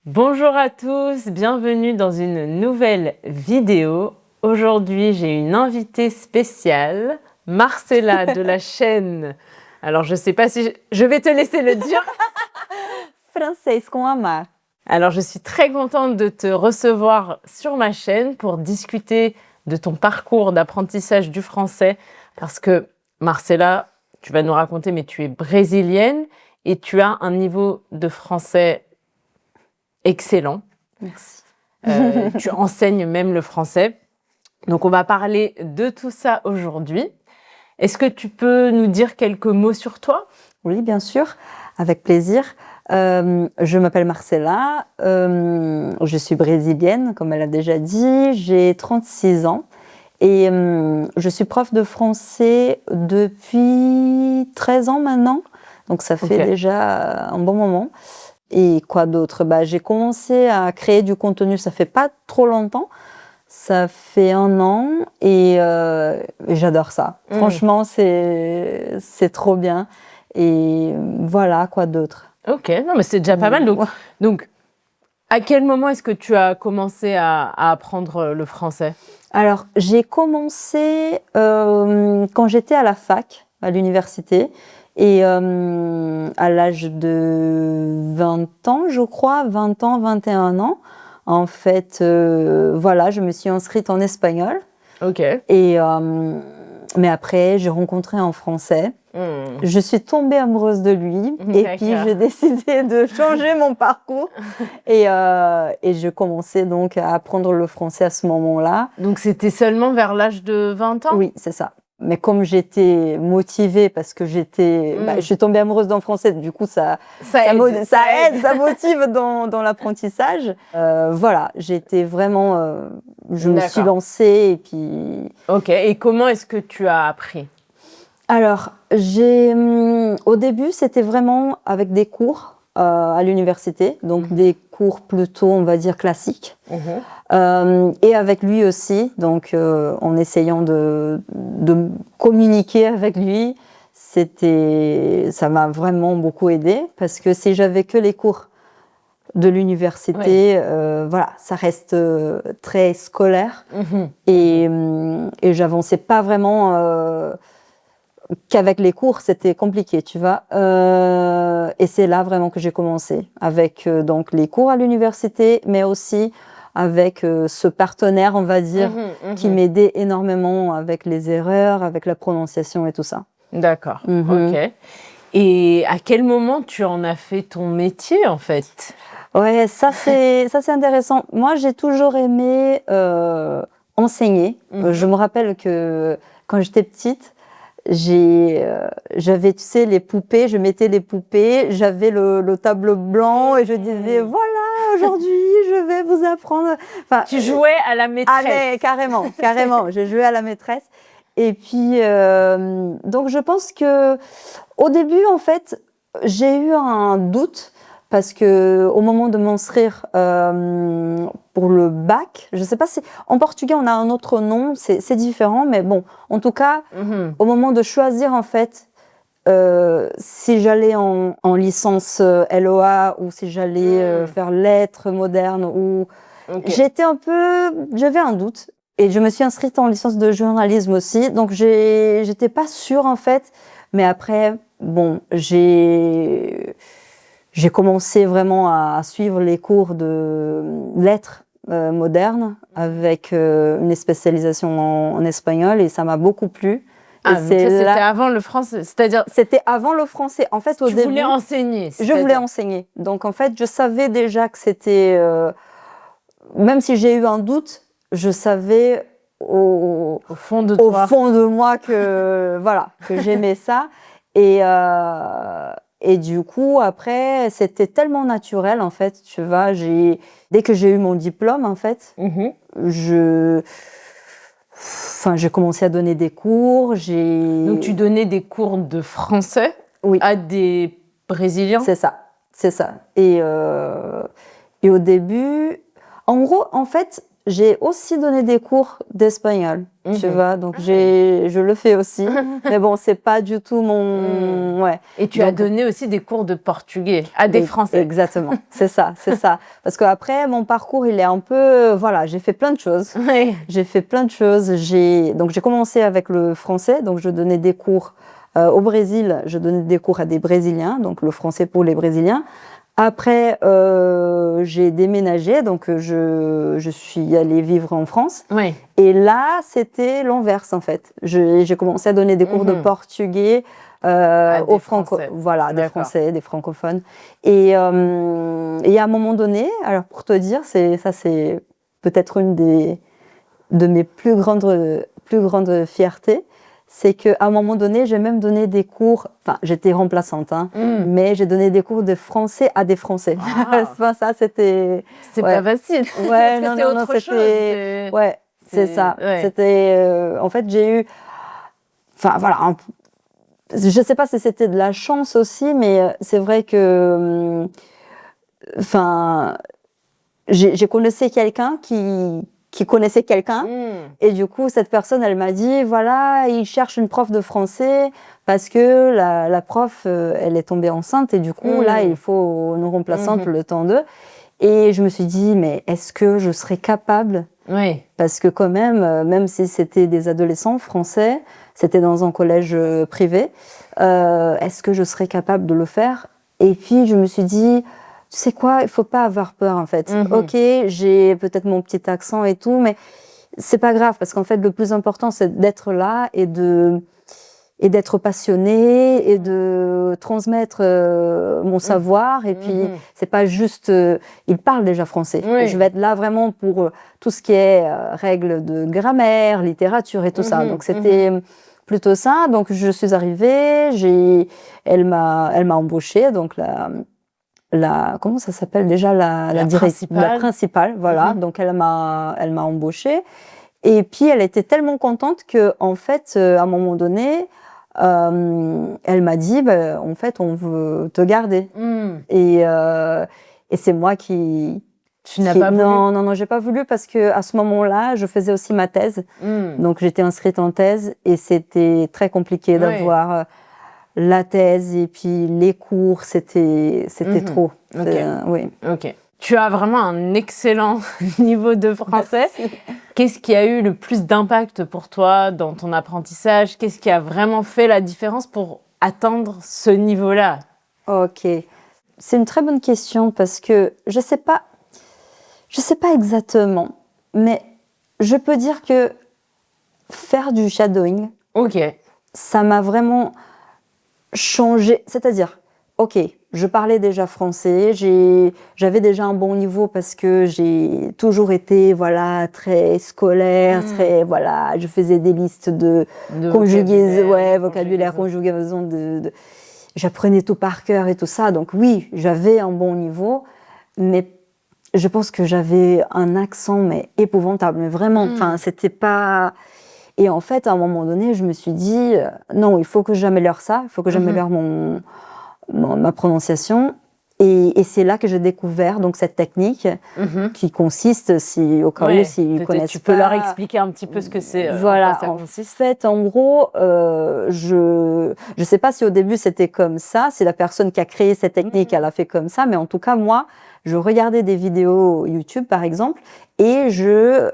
Bonjour à tous, bienvenue dans une nouvelle vidéo. Aujourd'hui, j'ai une invitée spéciale, Marcella de la chaîne. Alors, je ne sais pas si je vais te laisser le dire. Francês com Amar. Alors, je suis très contente de te recevoir sur ma chaîne pour discuter de ton parcours d'apprentissage du français. Parce que, Marcella, tu vas nous raconter, mais tu es brésilienne et tu as un niveau de français excellent. Merci. Tu enseignes même le français. Donc, on va parler de tout ça aujourd'hui. Est-ce que tu peux nous dire quelques mots sur toi? Oui, bien sûr, avec plaisir. Je m'appelle Marcella, je suis brésilienne, comme elle a déjà dit, j'ai 36 ans et je suis prof de français depuis 13 ans maintenant, donc ça fait déjà un bon moment. Et quoi d'autre? J'ai commencé à créer du contenu, ça fait pas trop longtemps, ça fait 1 an et j'adore ça. Franchement, c'est trop bien. Et voilà, quoi d'autre? Ok, non, mais c'est déjà pas mal. Donc, à quel moment est-ce que tu as commencé à apprendre le français? Alors, j'ai commencé quand j'étais à la fac, à l'université, et à l'âge de 20 ans, je crois, 20 ans, 21 ans. En fait, voilà, je me suis inscrite en espagnol. Ok. Et, mais après, j'ai rencontré un Français. Je suis tombée amoureuse de lui et puis j'ai décidé de changer mon parcours et je commençais donc à apprendre le français à ce moment-là. Donc c'était seulement vers l'âge de 20 ans? Oui, c'est ça. Mais comme j'étais motivée parce que je suis tombée amoureuse d'un Français, du coup ça aide, ça motive dans l'apprentissage. Voilà, j'étais vraiment, je me suis lancée et puis. Ok. Et comment est-ce que tu as appris? Alors, au début, c'était vraiment avec des cours à l'université, donc des cours plutôt, on va dire, classiques. Et avec lui aussi, donc en essayant de communiquer avec lui, ça m'a vraiment beaucoup aidé parce que si j'avais que les cours de l'université, voilà, ça reste très scolaire et j'avançais pas vraiment. Qu'avec les cours, c'était compliqué, tu vois. Et c'est là vraiment que j'ai commencé, avec donc les cours à l'université, mais aussi avec ce partenaire, on va dire, qui m'aidait énormément avec les erreurs, avec la prononciation et tout ça. D'accord, ok. Et à quel moment tu en as fait ton métier, en fait? Ouais, ça c'est intéressant. Moi, j'ai toujours aimé enseigner. Je me rappelle que quand j'étais petite, j'avais, tu sais, les poupées, je mettais les poupées, j'avais le tableau blanc et je disais, voilà, aujourd'hui, je vais vous apprendre. Enfin, tu jouais à la maîtresse. Mais carrément, je jouais à la maîtresse. Et puis, donc je pense que au début, en fait, j'ai eu un doute parce que au moment de m'inscrire pour le bac, je sais pas si en portugais on a un autre nom, c'est différent, mais bon, en tout cas, au moment de choisir en fait si j'allais en licence LOA ou si j'allais faire lettres modernes ou j'avais un doute et je me suis inscrite en licence de journalisme aussi, donc j'étais pas sûre en fait, mais après bon, j'ai commencé vraiment à suivre les cours de lettres modernes avec une spécialisation en espagnol et ça m'a beaucoup plu. Ah, c'était avant le français, c'est-à-dire... C'était avant le français. En fait, au début... Tu voulais enseigner? Je voulais enseigner. Donc, en fait, je savais déjà que c'était... même si j'ai eu un doute, je savais au fond de moi que, voilà, que j'aimais ça. Et du coup, après, c'était tellement naturel, en fait, tu vois, dès que j'ai eu mon diplôme, en fait, j'ai commencé à donner des cours, Donc, tu donnais des cours de français à des Brésiliens? C'est ça. Et au début, en gros, en fait, j'ai aussi donné des cours d'espagnol, tu vois, donc je le fais aussi. Mais bon, c'est pas du tout mon... Ouais. Et tu as donné aussi des cours de portugais à des Français. Exactement, c'est ça, c'est ça. Parce qu'après, mon parcours, il est un peu... Voilà, j'ai fait plein de choses. Oui. J'ai fait plein de choses. Donc, j'ai commencé avec le français, donc je donnais des cours au Brésil, je donnais des cours à des Brésiliens, donc le français pour les Brésiliens. Après, j'ai déménagé, donc je suis allée vivre en France. Oui. Et là, c'était l'inverse, en fait. J'ai commencé à donner des cours de portugais aux voilà, des Français, des francophones. Et à un moment donné, alors pour te dire, c'est peut-être une de mes plus grandes fiertés, c'est qu'à un moment donné, j'ai même donné des cours, enfin, j'étais remplaçante, hein, mais j'ai donné des cours de français à des Français. Enfin, ça, c'était... C'est pas facile. Ouais, parce que c'est autre chose. Ouais, c'est ça. Ouais. C'était... en fait, j'ai eu... Enfin, voilà. Je sais pas si c'était de la chance aussi, mais c'est vrai que... Enfin... j'ai connaissé quelqu'un qui connaissait quelqu'un. Et du coup, cette personne, elle m'a dit, voilà, il cherche une prof de français parce que la prof, elle est tombée enceinte et du coup, là, il faut une remplaçante le temps d'eux. Et je me suis dit, mais est-ce que je serais capable? Oui. Parce que quand même si c'était des adolescents français, c'était dans un collège privé, est-ce que je serais capable de le faire? Et puis, je me suis dit, tu sais quoi, il faut pas avoir peur en fait. Ok, j'ai peut-être mon petit accent et tout, mais c'est pas grave parce qu'en fait le plus important c'est d'être là et d'être passionné et de transmettre mon savoir. Et puis c'est pas juste, il parle déjà français. Oui. Je vais être là vraiment pour tout ce qui est règles de grammaire, littérature et tout ça. Donc c'était plutôt ça. Donc je suis arrivée, elle m'a embauchée, donc comment ça s'appelle déjà la principale, voilà. Donc elle m'a embauchée et puis elle était tellement contente que en fait à un moment donné elle m'a dit en fait on veut te garder et c'est moi qui n'as pas voulu? Non, j'ai pas voulu parce que à ce moment-là je faisais aussi ma thèse, donc j'étais inscrite en thèse et c'était très compliqué d'avoir la thèse et puis les cours, c'était trop. Oui. Ok. Tu as vraiment un excellent niveau de français. Qu'est-ce qui a eu le plus d'impact pour toi dans ton apprentissage? Qu'est-ce qui a vraiment fait la différence pour atteindre ce niveau-là? Ok. C'est une très bonne question parce que je sais pas exactement, mais je peux dire que faire du shadowing, ça m'a vraiment changé, c'est-à-dire, ok, je parlais déjà français, j'avais déjà un bon niveau parce que j'ai toujours été, voilà, très scolaire, très, voilà, je faisais des listes de conjugaisons, vocabulaire, conjugaison, j'apprenais tout par cœur et tout ça, donc oui, j'avais un bon niveau, mais je pense que j'avais un accent, mais épouvantable, mais vraiment, enfin, c'était pas... Et en fait, à un moment donné, je me suis dit, non, il faut que j'améliore ça, il faut que j'améliore ma prononciation. Et c'est là que j'ai découvert donc, cette technique qui consiste, au cas où, s'ils connaissent tu peux leur expliquer un petit peu ce que c'est. Voilà, en fait, en gros, je sais pas si au début c'était comme ça, si la personne qui a créé cette technique, elle a fait comme ça, mais en tout cas, moi, je regardais des vidéos YouTube, par exemple, et je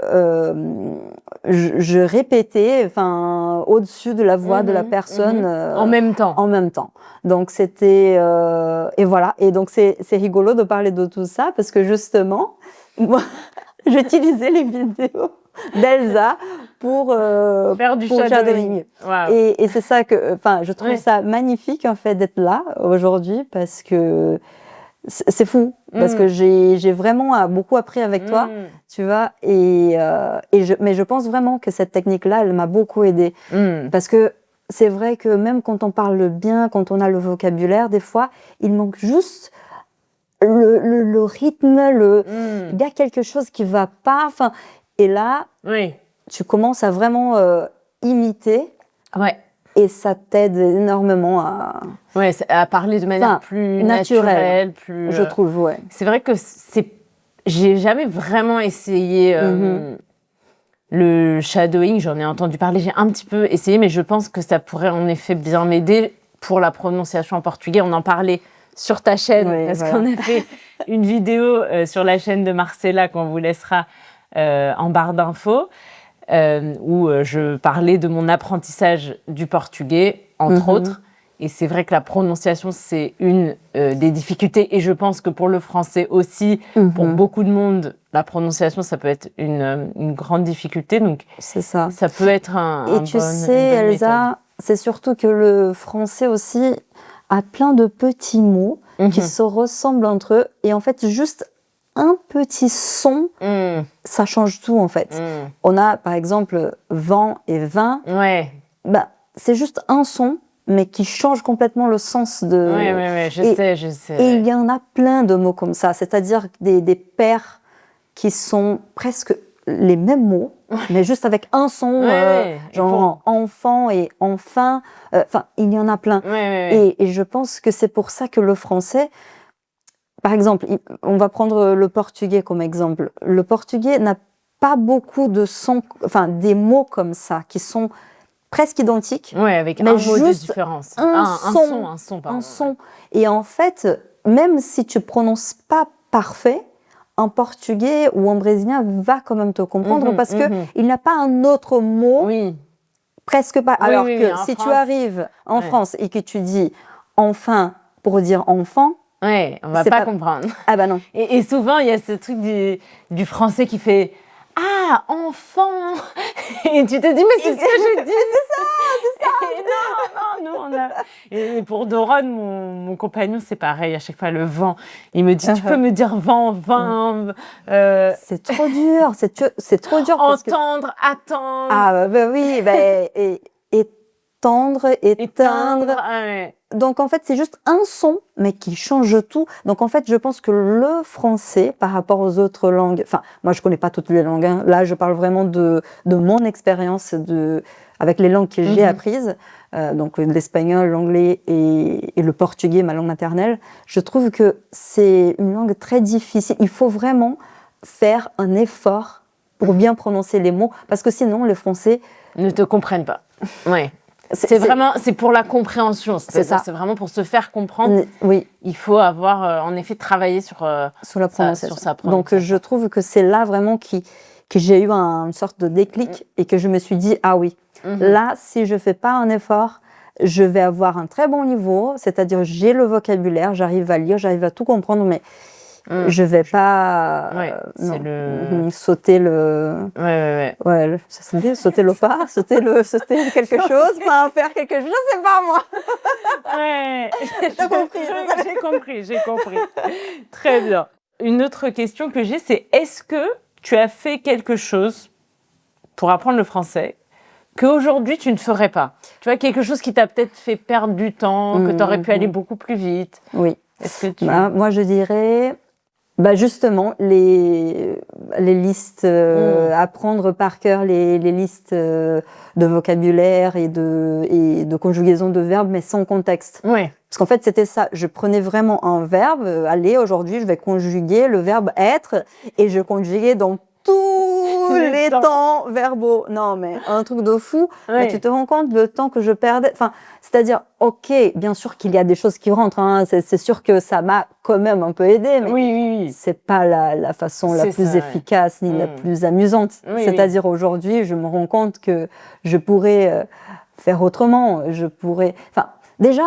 répétais, enfin, au-dessus de la voix de la personne. En même temps. En même temps. Donc, c'était... et voilà. Et donc, c'est rigolo de parler de tout ça, parce que justement, moi, j'utilisais les vidéos d'Elsa pour faire du shadowing. Wow. Et c'est ça que... Enfin, je trouve ça magnifique, en fait, d'être là, aujourd'hui, parce que... C'est fou, parce que j'ai vraiment beaucoup appris avec toi, tu vois, mais je pense vraiment que cette technique-là, elle m'a beaucoup aidée. Parce que c'est vrai que même quand on parle bien, quand on a le vocabulaire, des fois, il manque juste le rythme, il y a quelque chose qui va pas, enfin, et là, tu commences à vraiment imiter. Ouais. Et ça t'aide énormément à parler de manière plus naturelle. Je trouve, ouais. C'est vrai que c'est J'ai jamais vraiment essayé le shadowing, j'en ai entendu parler, j'ai un petit peu essayé, mais je pense que ça pourrait en effet bien m'aider pour la prononciation en portugais. On en parlait sur ta chaîne, parce qu'on a fait une vidéo sur la chaîne de Marcella qu'on vous laissera en barre d'infos, où je parlais de mon apprentissage du portugais, entre autres. Et c'est vrai que la prononciation, c'est une des difficultés. Et je pense que pour le français aussi, pour beaucoup de monde, la prononciation, ça peut être une grande difficulté. Donc, c'est ça. Ça peut être Et tu sais, Elsa, c'est surtout que le français aussi a plein de petits mots qui se ressemblent entre eux. Et en fait, juste un petit son, ça change tout, en fait. On a, par exemple, vent et vin. Ouais. Bah, c'est juste un son, mais qui change complètement le sens de... Oui, je sais. Et il y en a plein de mots comme ça, c'est-à-dire des paires qui sont presque les mêmes mots, mais juste avec un son, genre enfant et enfin, enfin, il y en a plein. Et je pense que c'est pour ça que le français, par exemple, on va prendre le portugais comme exemple. Le portugais n'a pas beaucoup de sons, enfin, des mots comme ça, qui sont presque identiques. Oui, avec un mot de différence. Un son. Et en fait, même si tu prononces pas parfait, un portugais ou un brésilien va quand même te comprendre parce que il n'a pas un autre mot. Presque pas. Alors que si tu arrives en France et que tu dis enfin pour dire enfant, on va pas comprendre. Ah bah non. Et souvent, il y a ce truc du français qui fait « Ah, enfant !» Et tu te dis « Mais c'est ce que je dis !» C'est ça. Et non, nous, on a... Et pour Doron, mon compagnon, c'est pareil. À chaque fois, le vent, il me dit « Tu peux me dire vent, C'est trop dur. C'est trop dur. Entendre, attendre. Ah bah oui. Et tendre, éteindre. Donc, en fait, c'est juste un son, mais qui change tout. Donc, en fait, je pense que le français, par rapport aux autres langues... Enfin, moi, je connais pas toutes les langues. Hein. Là, je parle vraiment de mon expérience avec les langues que j'ai apprises. Donc, l'espagnol, l'anglais et le portugais, ma langue maternelle. Je trouve que c'est une langue très difficile. Il faut vraiment faire un effort pour bien prononcer les mots. Parce que sinon, les Français... ne te comprennent pas. Ouais. C'est pour la compréhension, c'est vraiment pour se faire comprendre. Oui. Il faut avoir en effet travaillé sur la prononciation. Donc je trouve que c'est là vraiment que j'ai eu une sorte de déclic et que je me suis dit ah oui, là si je fais pas un effort, je vais avoir un très bon niveau, c'est-à-dire j'ai le vocabulaire, j'arrive à lire, j'arrive à tout comprendre, mais je vais pas sauter le sauter le pas, sauter quelque chose, pas faire quelque chose, je sais pas moi. T'as compris. J'ai compris. Très bien. Une autre question que j'ai, c'est est-ce que tu as fait quelque chose pour apprendre le français qu'aujourd'hui tu ne ferais pas? Tu vois, quelque chose qui t'a peut-être fait perdre du temps, que tu aurais pu aller beaucoup plus vite. Oui. Est-ce que moi je dirais justement les listes, apprendre par cœur les listes de vocabulaire et de conjugaison de verbes, mais sans contexte. Oui. Parce qu'en fait, c'était ça. Je prenais vraiment un verbe. Allez, aujourd'hui, je vais conjuguer le verbe être et je conjuguais dans tous les temps verbaux. Non, mais un truc de fou. Mais tu te rends compte le temps que je perdais. Enfin, c'est-à-dire, ok, bien sûr qu'il y a des choses qui rentrent. Hein. C'est sûr que ça m'a quand même un peu aidé, mais oui. C'est pas la façon la plus efficace ni la plus amusante. C'est-à-dire aujourd'hui, je me rends compte que je pourrais faire autrement. Je pourrais. Enfin, déjà,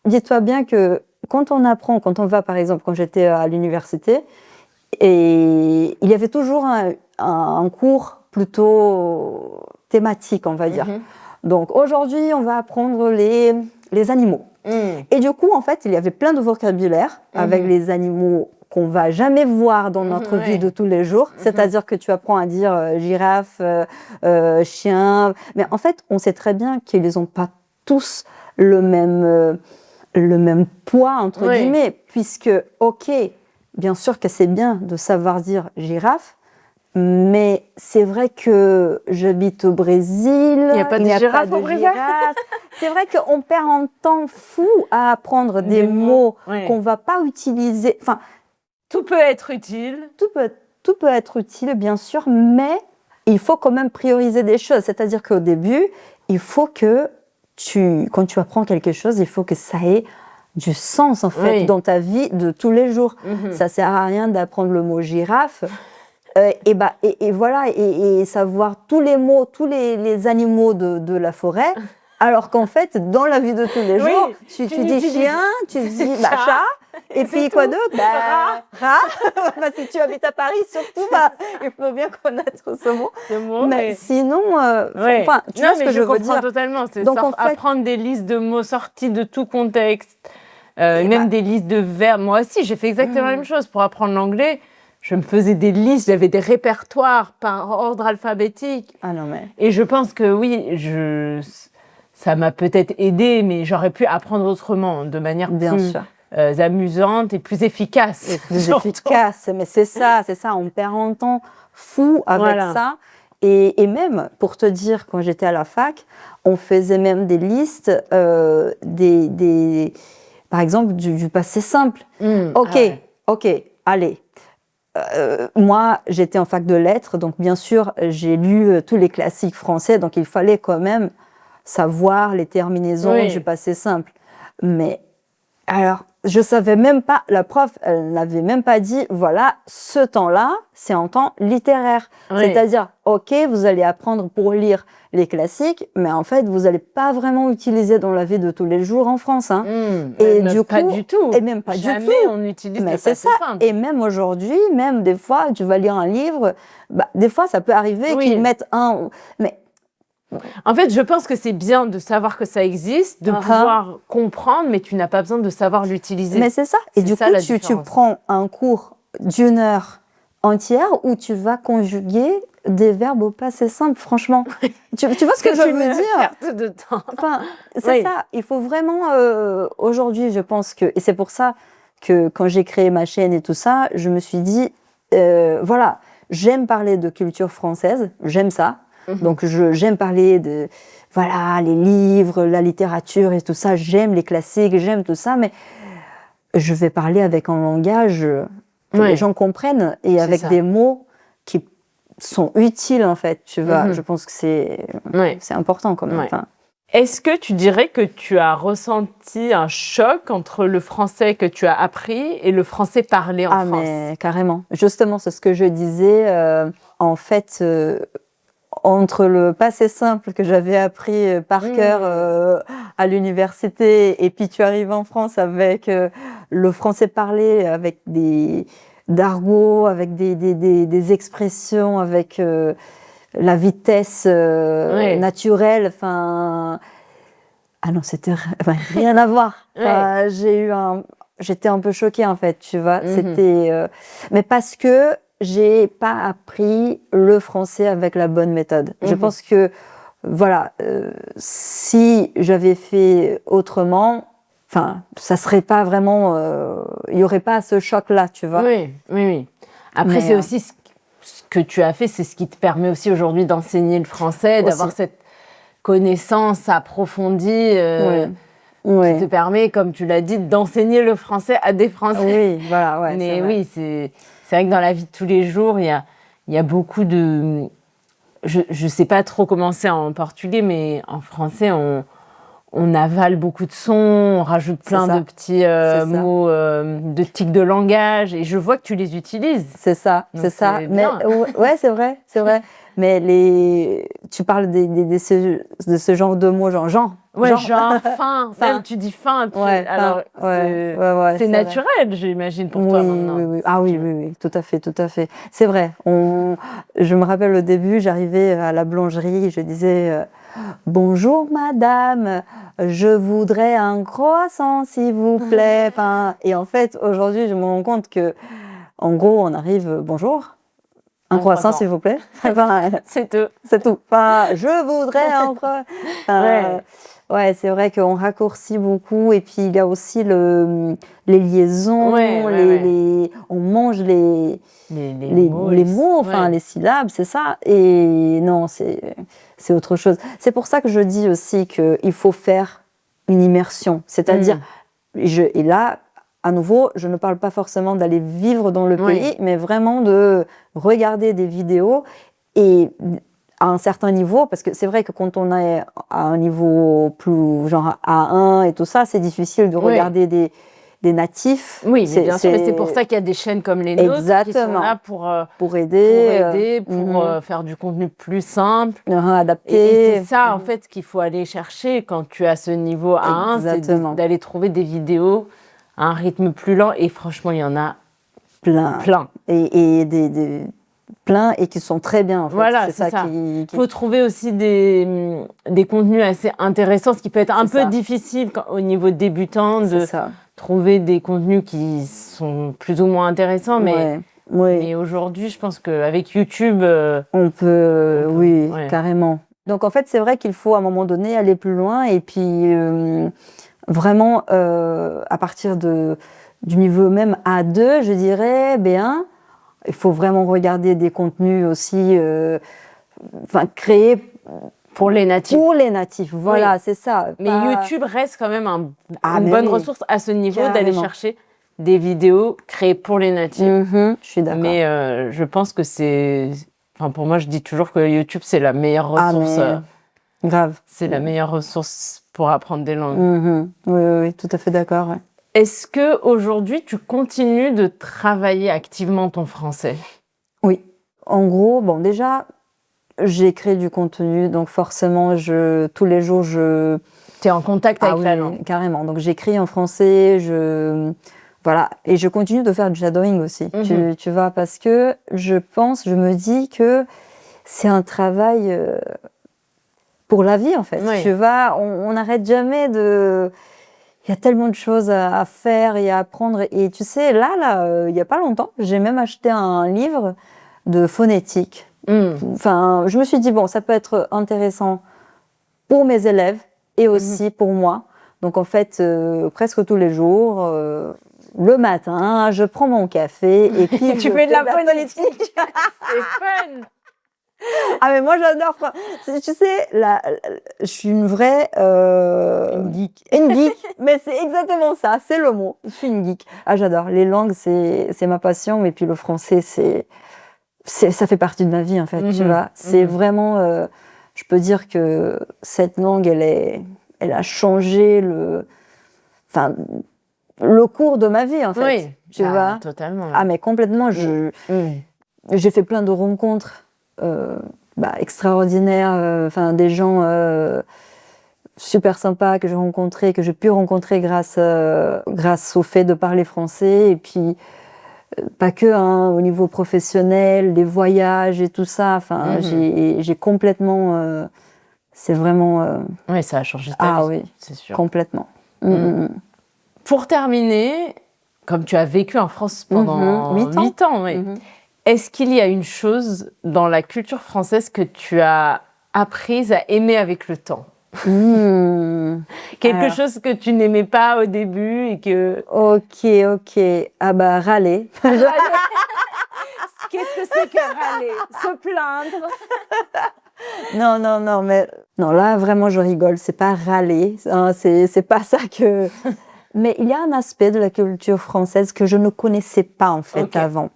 dis-toi bien que quand on on va par exemple, quand j'étais à l'université. Et il y avait toujours un cours plutôt thématique, on va dire. Donc aujourd'hui, on va apprendre les animaux. Et du coup, en fait, il y avait plein de vocabulaire avec les animaux qu'on va jamais voir dans notre vie de tous les jours. C'est-à-dire que tu apprends à dire girafe, chien. Mais en fait, on sait très bien qu'ils n'ont pas tous le même poids, entre guillemets, puisque, ok, bien sûr que c'est bien de savoir dire girafe, mais c'est vrai que j'habite au Brésil. Il n'y a pas de girafe au Brésil. C'est vrai qu'on perd un temps fou à apprendre des mots qu'on ne va pas utiliser. Enfin, Tout peut être utile. Tout peut être utile, bien sûr, mais il faut quand même prioriser des choses. C'est-à-dire qu'au début, il faut que quand tu apprends quelque chose, il faut que ça ait du sens, en fait, dans ta vie de tous les jours. Ça sert à rien d'apprendre le mot girafe. Et voilà, et savoir tous les mots, tous les animaux de la forêt, alors qu'en fait, dans la vie de tous les jours, tu dis chien, tu dis chat, et puis quoi d'autre? Rat. Si tu habites à Paris, surtout, il faut bien connaître ce mot. Mais sinon, tu vois ce que je veux dire. Je comprends totalement. C'est apprendre des listes de mots sortis de tout contexte, même des listes de verbes. Moi aussi, j'ai fait exactement la même chose pour apprendre l'anglais. Je me faisais des listes, j'avais des répertoires par ordre alphabétique. Ah non, mais... Et je pense que oui, ça m'a peut-être aidée, mais j'aurais pu apprendre autrement, de manière plus amusante et plus efficace. Efficace, mais c'est ça, on perd un temps fou avec ça. Et même, pour te dire, quand j'étais à la fac, on faisait même des listes, par exemple, du passé simple. Ok, allez. Moi, j'étais en fac de lettres, donc bien sûr, j'ai lu tous les classiques français, donc il fallait quand même savoir les terminaisons du passé simple. Mais alors, je savais même pas, la prof, elle n'avait même pas dit, voilà, ce temps-là, c'est un temps littéraire. C'est-à-dire, ok, vous allez apprendre pour lire les classiques, mais en fait, vous n'allez pas vraiment utiliser dans la vie de tous les jours en France. Et du coup, pas du tout. Et même pas du tout. Jamais on utilise le passé simple. Et même aujourd'hui, même des fois, tu vas lire un livre, des fois, ça peut arriver qu'ils mettent mais en fait, je pense que c'est bien de savoir que ça existe, de pouvoir comprendre, mais tu n'as pas besoin de savoir l'utiliser. Mais c'est ça. Et du coup, tu prends un cours d'1 heure entière où tu vas conjuguer des verbes au passé simple, franchement. Tu vois ce que je veux dire? Perte de temps. Enfin, c'est ça. Il faut vraiment... aujourd'hui, je pense que... Et c'est pour ça que quand j'ai créé ma chaîne et tout ça, je me suis dit, voilà, j'aime parler de culture française, j'aime ça. Donc, j'aime parler de, voilà, les livres, la littérature et tout ça. J'aime les classiques, j'aime tout ça, mais je vais parler avec un langage que les gens comprennent et avec des mots qui sont utiles, en fait. Tu vois, je pense que c'est important quand même. Enfin, est-ce que tu dirais que tu as ressenti un choc entre le français que tu as appris et le français parlé en France? Ah, mais carrément. Justement, c'est ce que je disais. En fait... entre le passé simple que j'avais appris par cœur à l'université et puis tu arrives en France avec le français parlé, avec des d'argot, avec des expressions, avec la vitesse naturelle. Enfin, ah non, c'était rien à voir. J'étais un peu choquée en fait, tu vois. C'était, mais parce que j'ai pas appris le français avec la bonne méthode. Je pense que, voilà, si j'avais fait autrement, enfin, ça serait pas vraiment, il y aurait pas ce choc-là, tu vois. Oui. Après, c'est aussi ce que tu as fait, c'est ce qui te permet aussi aujourd'hui d'enseigner le français, d'avoir cette connaissance approfondie qui te permet, comme tu l'as dit, d'enseigner le français à des Français. Oui, voilà, Mais oui, c'est vrai que dans la vie de tous les jours, il y a beaucoup de... Je ne sais pas trop comment c'est en portugais, mais en français, on avale beaucoup de sons, on rajoute plein de petits mots, de tics de langage, et je vois que tu les utilises. C'est ça. Mais ouais, c'est vrai. Mais tu parles de ce genre de mots, genre. Ouais, genre fin. Même tu dis fin. Alors, c'est naturel, j'imagine, pour toi maintenant. Oui. Ah oui, tout à fait. C'est vrai. Je me rappelle au début, j'arrivais à la boulangerie, je disais bonjour madame, je voudrais un croissant s'il vous plaît. Et en fait, aujourd'hui, je me rends compte que, en gros, on arrive bonjour. Un croissant, s'il vous plaît. C'est tout. Je voudrais un croissant. Ouais, c'est vrai qu'on raccourcit beaucoup. Et puis, il y a aussi les liaisons. On mange les mots, les syllabes, c'est ça. Et non, c'est autre chose. C'est pour ça que je dis aussi qu'il faut faire une immersion. C'est-à-dire, et là, à nouveau, je ne parle pas forcément d'aller vivre dans le pays, mais vraiment de regarder des vidéos et à un certain niveau, parce que c'est vrai que quand on est à un niveau plus genre A1 et tout ça, c'est difficile de regarder des natifs. Oui, mais bien sûr, et c'est pour ça qu'il y a des chaînes comme les nôtres qui sont là pour aider, pour faire du contenu plus simple, adapté. Et c'est ça, en fait, qu'il faut aller chercher quand tu as ce niveau A1, c'est d'aller trouver des vidéos à un rythme plus lent. Et franchement, il y en a plein. Et plein et qui sont très bien, en fait. Voilà, c'est ça. Il faut trouver aussi des contenus assez intéressants, ce qui peut être un peu difficile au niveau débutant de trouver des contenus qui sont plus ou moins intéressants, mais aujourd'hui, je pense qu'avec YouTube... on peut carrément. Donc, en fait, c'est vrai qu'il faut, à un moment donné, aller plus loin et puis vraiment, à partir du niveau même A2, je dirais, B1, il faut vraiment regarder des contenus aussi, créés pour les natifs. Pour les natifs, voilà, c'est ça. Mais YouTube reste quand même une bonne ressource à ce niveau d'aller chercher des vidéos créées pour les natifs. Je suis d'accord. Mais je pense que c'est... Enfin, pour moi, je dis toujours que YouTube, c'est la meilleure ressource. Grave. C'est la meilleure ressource pour apprendre des langues. Oui, tout à fait d'accord. Ouais. Est-ce qu'aujourd'hui, tu continues de travailler activement ton français? Oui. En gros, déjà, j'ai créé du contenu, donc forcément, tous les jours, tu es en contact avec la langue. Carrément. Donc, j'écris en français, voilà. Et je continue de faire du shadowing aussi, tu vois, parce que je me dis que c'est un travail pour la vie, en fait. Tu vois, on n'arrête jamais il y a tellement de choses à faire et à apprendre. Et tu sais, là, il n'y a pas longtemps, j'ai même acheté un livre de phonétique. Enfin, je me suis dit, ça peut être intéressant pour mes élèves et aussi pour moi. Donc, en fait, presque tous les jours, le matin, je prends mon café et puis tu fais de la phonétique. C'est fun. Ah, mais moi, j'adore. Tu sais, je suis une vraie... une geek. Une geek, mais c'est exactement ça, c'est le mot. Je suis une geek. Ah, j'adore. Les langues, c'est ma passion, mais puis le français, ça fait partie de ma vie, en fait, tu vois. C'est vraiment... je peux dire que cette langue, elle a changé le cours de ma vie, en fait. Oui, tu vois. Totalement. Ah, mais complètement. J'ai fait plein de rencontres extraordinaires, des gens super sympas que j'ai pu rencontrer grâce au fait de parler français, et puis pas que au niveau professionnel, les voyages et tout ça. J'ai complètement... c'est vraiment... Oui, ça a changé ta vie, c'est sûr. Complètement. Pour terminer, comme tu as vécu en France pendant 8 ans, est-ce qu'il y a une chose dans la culture française que tu as apprise à aimer avec le temps? Quelque chose que tu n'aimais pas au début et que... Ok. Ah râler. Qu'est-ce que c'est que râler? Se plaindre? Non, mais... Non, là, vraiment, je rigole. C'est pas râler. Hein, c'est pas ça que... Mais il y a un aspect de la culture française que je ne connaissais pas, en fait, avant.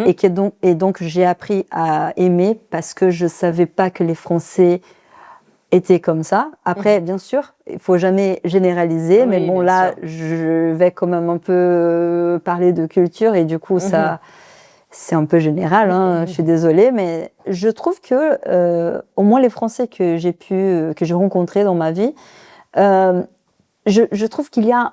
Et donc, j'ai appris à aimer parce que je savais pas que les Français étaient comme ça. Après, bien sûr, il faut jamais généraliser, mais bon, là, je vais quand même un peu parler de culture et du coup, ça, c'est un peu général, hein, je suis désolée, mais je trouve que, au moins les Français que j'ai rencontrés dans ma vie, je trouve qu'il y a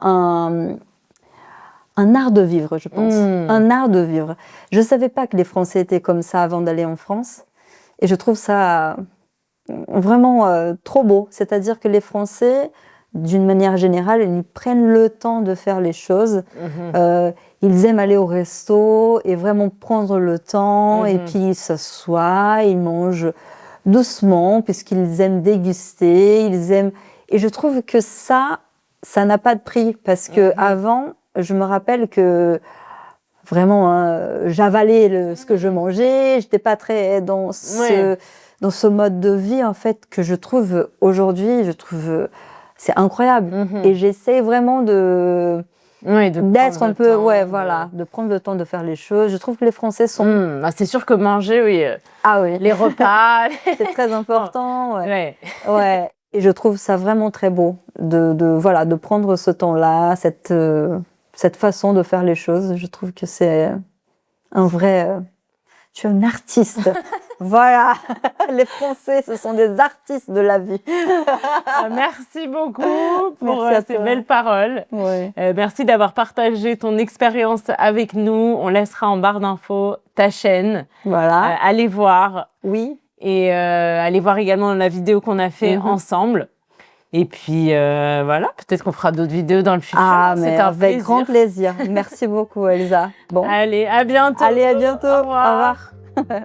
un art de vivre, je pense. Un art de vivre. Je ne savais pas que les Français étaient comme ça avant d'aller en France. Et je trouve ça vraiment trop beau. C'est-à-dire que les Français, d'une manière générale, ils prennent le temps de faire les choses. Ils aiment aller au resto et vraiment prendre le temps. Et puis ils s'assoient, ils mangent doucement puisqu'ils aiment déguster. Et je trouve que ça n'a pas de prix. Parce que avant, je me rappelle que vraiment, j'avalais ce que je mangeais. J'étais pas très dans ce mode de vie, en fait, que je trouve aujourd'hui, c'est incroyable. Et j'essaie vraiment de Oui, d'être un peu, ouais, voilà, de prendre le temps de faire les choses. Je trouve que les Français sont... C'est sûr que manger, oui. Ah oui. Les repas. C'est très important. Ouais. Ouais. Et je trouve ça vraiment très beau voilà, de prendre ce temps-là, cette façon de faire les choses. Je trouve que c'est un vrai... tu es un artiste. Voilà. Les Français, ce sont des artistes de la vie. Merci beaucoup pour Merci à ces toi. belles paroles. Ouais. Merci d'avoir partagé ton expérience avec nous. On laissera en barre d'infos ta chaîne. Voilà. Allez voir. Oui. Et allez voir également la vidéo qu'on a fait ensemble. Et puis voilà, peut-être qu'on fera d'autres vidéos dans le futur. Ah, mais C'était un avec plaisir. grand plaisir. Merci beaucoup, Elsa. Bon. Allez, à bientôt. Allez, à bientôt. Au revoir. Au revoir.